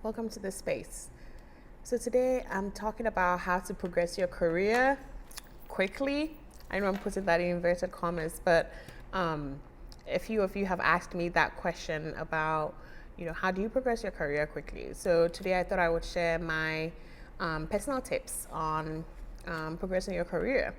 Welcome to this space. So today I'm talking about how to progress your career quickly. I know I'm putting that in inverted commas, but a few of you have asked me that question about, how do you progress your career quickly? So today I thought I would share my personal tips on progressing your career.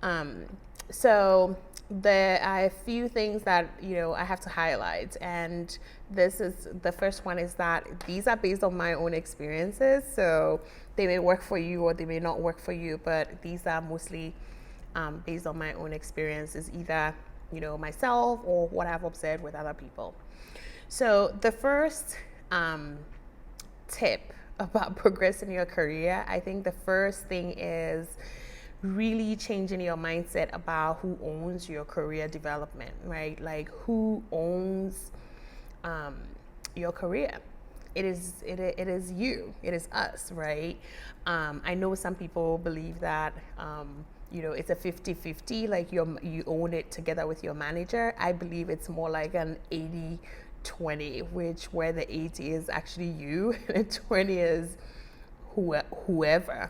Um, so there are a few things that I have to highlight, and this is the first one is that these are based on my own experiences. So they may work for you or they may not work for you, but these are mostly based on my own experiences, either myself or what I've observed with other people. So the first tip about progressing your career, I think the first thing is really changing your mindset about who owns your career development, right? Like who owns um, your career. It is you. It is us, right? I know some people believe that it's a 50-50, like you own it together with your manager. I believe it's more like an 80-20, which where the 80 is actually you and the 20 is whoever.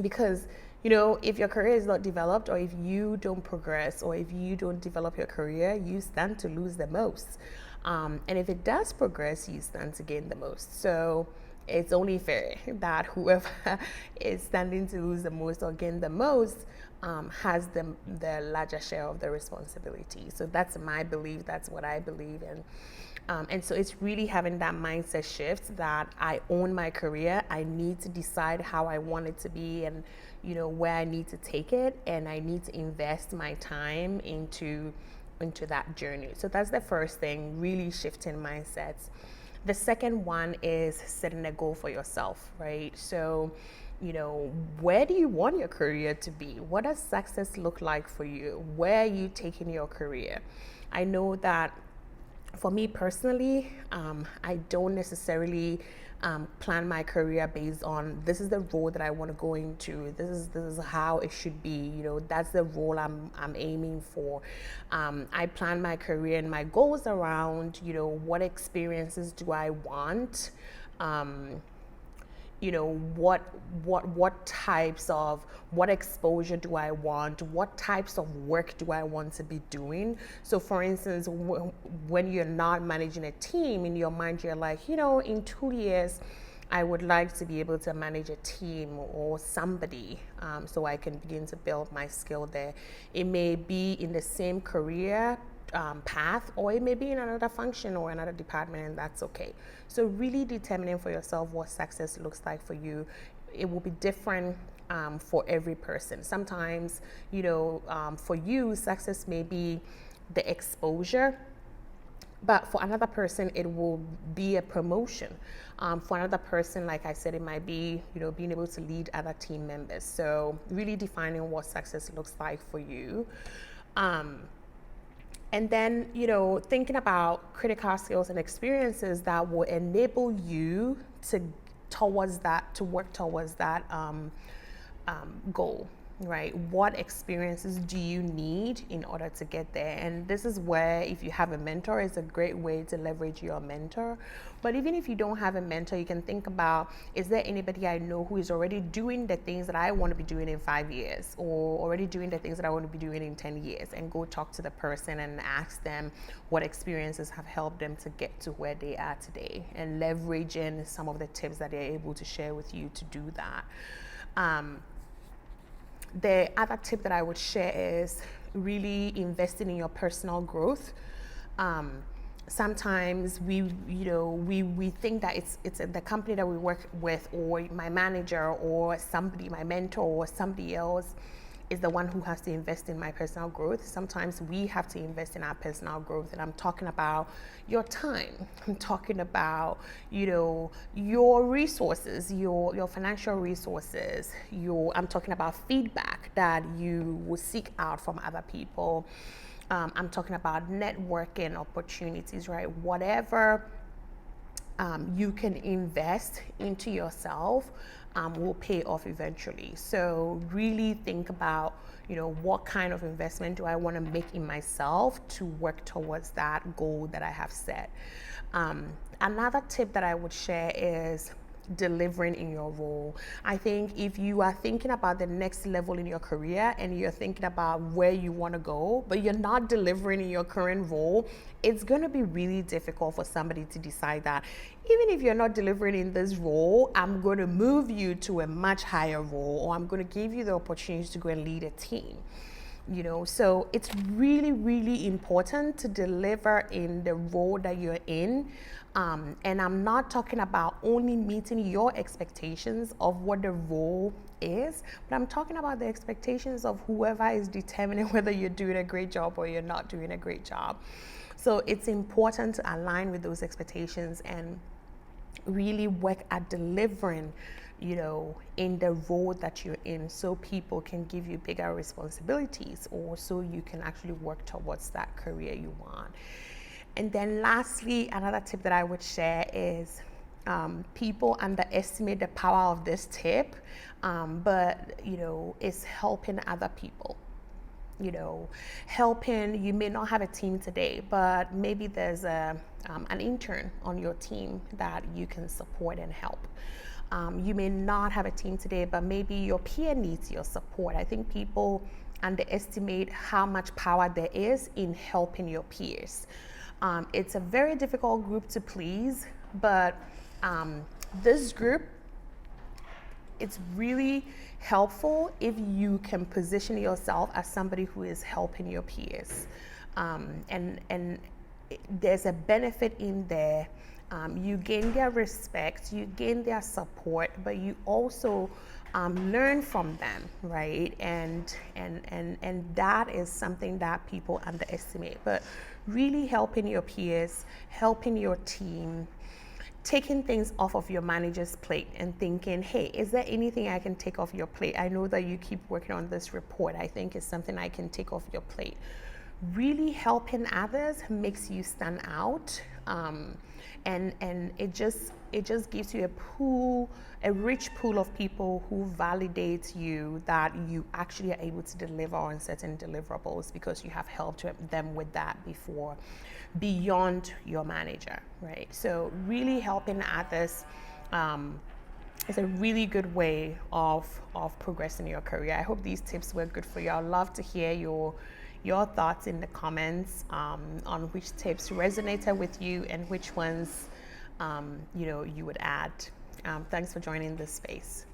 Because if your career is not developed, or if you don't progress, or if you don't develop your career, you stand to lose the most. And if it does progress, you stand to gain the most. So it's only fair that whoever is standing to lose the most or gain the most has the larger share of the responsibility. So that's my belief. That's what I believe in. And so it's really having that mindset shift that I own my career. I need to decide how I want it to be, and where I need to take it, and I need to invest my time into that journey. So that's the first thing, really shifting mindsets. The second one is setting a goal for yourself, right? So where do you want your career to be? What does success look like for you? Where are you taking your career? I know that for me personally, I don't necessarily plan my career based on this is the role that I want to go into. This is how it should be. That's the role I'm aiming for. I plan my career and my goals around what experiences do I want. What types of what exposure do I want, what types of work do I want to be doing. So for instance, when you're not managing a team, in your mind you're like, in 2 years I would like to be able to manage a team or somebody, so I can begin to build my skill there. It may be in the same career path, or it may be in another function or another department, and that's okay. So really determining for yourself what success looks like for you. It will be different for every person. Sometimes for you, success may be the exposure, but for another person it will be a promotion. For another person, like I said, it might be being able to lead other team members. So really defining what success looks like for you. And then, thinking about critical skills and experiences that will enable you to work towards that goal, right? What experiences do you need in order to get there? And this is where, if you have a mentor, it's a great way to leverage your mentor. But even if you don't have a mentor, you can think about, is there anybody I know who is already doing the things that I want to be doing in 5 years, or already doing the things that I want to be doing in 10 years? And go talk to the person and ask them what experiences have helped them to get to where they are today, and leveraging some of the tips that they're able to share with you to do that. The other tip that I would share is really investing in your personal growth. Sometimes we think that it's the company that we work with, or my manager, or somebody, my mentor, or somebody else is the one who has to invest in my personal growth. Sometimes we have to invest in our personal growth, and I'm talking about your time. I'm talking about your resources, your financial resources. I'm talking about feedback that you will seek out from other people. I'm talking about networking opportunities, right? Whatever you can invest into yourself will pay off eventually. So really think about, what kind of investment do I want to make in myself to work towards that goal that I have set. another tip that I would share is delivering in your role. I think if you are thinking about the next level in your career and you're thinking about where you want to go, but you're not delivering in your current role, it's going to be really difficult for somebody to decide that even if you're not delivering in this role, I'm going to move you to a much higher role, or I'm going to give you the opportunity to go and lead a team. So it's really, really important to deliver in the role that you're in. And I'm not talking about only meeting your expectations of what the role is, but I'm talking about the expectations of whoever is determining whether you're doing a great job or you're not doing a great job. So it's important to align with those expectations and really work at delivering, in the role that you're in, so people can give you bigger responsibilities, or so you can actually work towards that career you want. And then lastly, another tip that I would share is people underestimate the power of this tip, but it's helping other people. Helping, you may not have a team today, but maybe there's an intern on your team that you can support and help. You may not have a team today, but maybe your peer needs your support. I think people underestimate how much power there is in helping your peers. It's a very difficult group to please, but this group, it's really helpful if you can position yourself as somebody who is helping your peers. And there's a benefit in there. You gain their respect, you gain their support, but you also learn from them, right? And that is something that people underestimate. But really helping your peers, helping your team, taking things off of your manager's plate and thinking, hey, is there anything I can take off your plate? I know that you keep working on this report. I think it's something I can take off your plate. Really helping others makes you stand out, and it just gives you a rich pool of people who validate you that you actually are able to deliver on certain deliverables because you have helped them with that before, beyond your manager, right? So really helping others is a really good way of progressing your career. I hope these tips were good for you. I'd love to hear your thoughts in the comments on which tips resonated with you and which ones you would add. Thanks for joining this space.